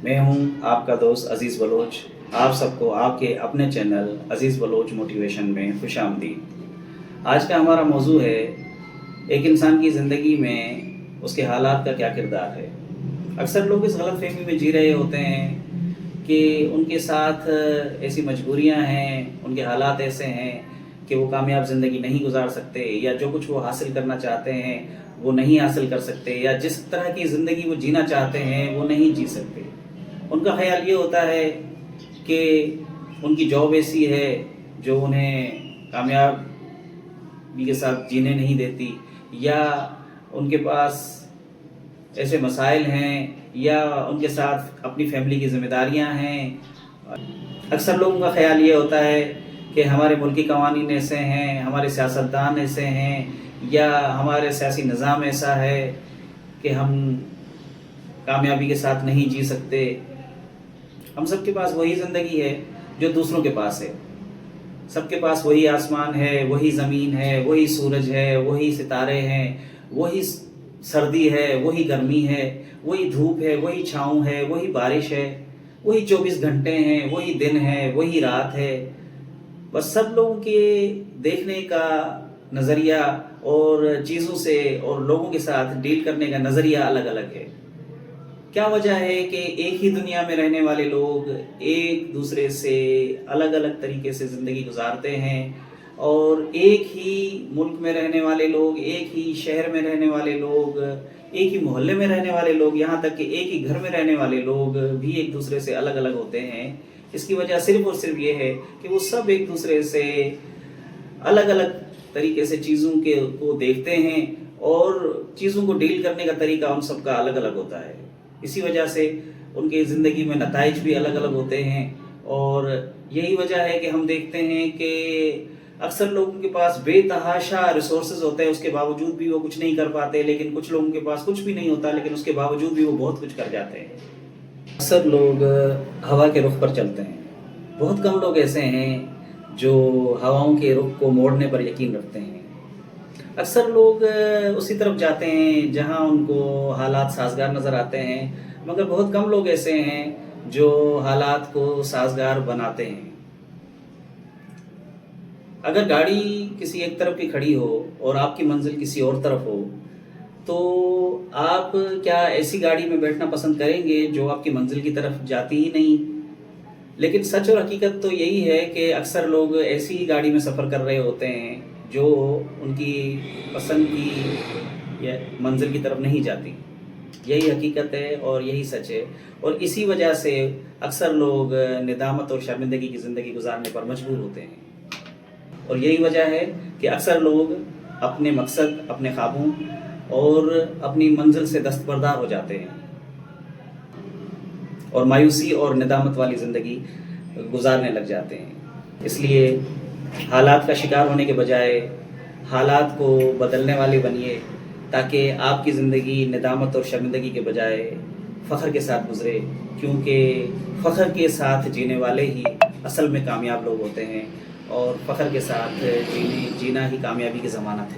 میں ہوں آپ کا دوست عزیز بلوچ. آپ سب کو آپ کے اپنے چینل عزیز بلوچ موٹیویشن میں خوش آمدید. آج کا ہمارا موضوع ہے ایک انسان کی زندگی میں اس کے حالات کا کیا کردار ہے. اکثر لوگ اس غلط فہمی میں جی رہے ہوتے ہیں کہ ان کے ساتھ ایسی مجبوریاں ہیں، ان کے حالات ایسے ہیں کہ وہ کامیاب زندگی نہیں گزار سکتے، یا جو کچھ وہ حاصل کرنا چاہتے ہیں وہ نہیں حاصل کر سکتے، یا جس طرح کی زندگی وہ جینا چاہتے ہیں وہ نہیں جی سکتے. ان کا خیال یہ ہوتا ہے کہ ان کی جاب ایسی ہے جو انہیں کامیابی کے ساتھ جینے نہیں دیتی، یا ان کے پاس ایسے مسائل ہیں، یا ان کے ساتھ اپنی فیملی کی ذمہ داریاں ہیں. اکثر لوگوں کا خیال یہ ہوتا ہے کہ ہمارے ملکی قوانین ایسے ہیں، ہمارے سیاستدان ایسے ہیں، یا ہمارے سیاسی نظام ایسا ہے کہ ہم کامیابی کے ساتھ نہیں جی سکتے. ہم سب کے پاس وہی زندگی ہے جو دوسروں کے پاس ہے. سب کے پاس وہی آسمان ہے، وہی زمین ہے، وہی سورج ہے، وہی ستارے ہیں، وہی سردی ہے، وہی گرمی ہے، وہی دھوپ ہے، وہی چھاؤں ہے، وہی بارش ہے، وہی 24 گھنٹے ہیں، وہی دن ہے، وہی رات ہے. بس سب لوگوں کے دیکھنے کا نظریہ اور چیزوں سے اور لوگوں کے ساتھ ڈیل کرنے کا نظریہ الگ الگ ہے. کیا وجہ ہے کہ ایک ہی دنیا میں رہنے والے لوگ ایک دوسرے سے الگ الگ طریقے سے زندگی گزارتے ہیں، اور ایک ہی ملک میں رہنے والے لوگ، ایک ہی شہر میں رہنے والے لوگ، ایک ہی محلے میں رہنے والے لوگ، یہاں تک کہ ایک ہی گھر میں رہنے والے لوگ بھی ایک دوسرے سے الگ الگ ہوتے ہیں. اس کی وجہ صرف اور صرف یہ ہے کہ وہ سب ایک دوسرے سے الگ الگ طریقے سے چیزوں کو دیکھتے ہیں، اور چیزوں کو ڈیل کرنے کا طریقہ ان سب کا الگ الگ ہوتا ہے. اسی وجہ سے ان کی زندگی میں نتائج بھی الگ الگ ہوتے ہیں. اور یہی وجہ ہے کہ ہم دیکھتے ہیں کہ اکثر لوگوں کے پاس بے تحاشا ریسورسز ہوتے ہیں، اس کے باوجود بھی وہ کچھ نہیں کر پاتے. لیکن کچھ لوگوں کے پاس کچھ بھی نہیں ہوتا، لیکن اس کے باوجود بھی وہ بہت کچھ کر جاتے ہیں. اکثر لوگ ہوا کے رخ پر چلتے ہیں. بہت کم لوگ ایسے ہیں جو ہواؤں کے رخ کو موڑنے پر یقین رکھتے ہیں. اکثر لوگ اسی طرف جاتے ہیں جہاں ان کو حالات سازگار نظر آتے ہیں، مگر بہت کم لوگ ایسے ہیں جو حالات کو سازگار بناتے ہیں. اگر گاڑی کسی ایک طرف کی کھڑی ہو اور آپ کی منزل کسی اور طرف ہو، تو آپ کیا ایسی گاڑی میں بیٹھنا پسند کریں گے جو آپ کی منزل کی طرف جاتی ہی نہیں؟ لیکن سچ اور حقیقت تو یہی ہے کہ اکثر لوگ ایسی ہی گاڑی میں سفر کر رہے ہوتے ہیں جو ان کی پسند کی منزل کی طرف نہیں جاتی. یہی حقیقت ہے اور یہی سچ ہے. اور اسی وجہ سے اکثر لوگ ندامت اور شرمندگی کی زندگی گزارنے پر مجبور ہوتے ہیں. اور یہی وجہ ہے کہ اکثر لوگ اپنے مقصد، اپنے خوابوں اور اپنی منزل سے دستبردار ہو جاتے ہیں، اور مایوسی اور ندامت والی زندگی گزارنے لگ جاتے ہیں. اس لیے حالات کا شکار ہونے کے بجائے حالات کو بدلنے والے بنیے، تاکہ آپ کی زندگی ندامت اور شرمندگی کے بجائے فخر کے ساتھ گزرے. کیونکہ فخر کے ساتھ جینے والے ہی اصل میں کامیاب لوگ ہوتے ہیں، اور فخر کے ساتھ جینا ہی کامیابی کی ضمانت ہے.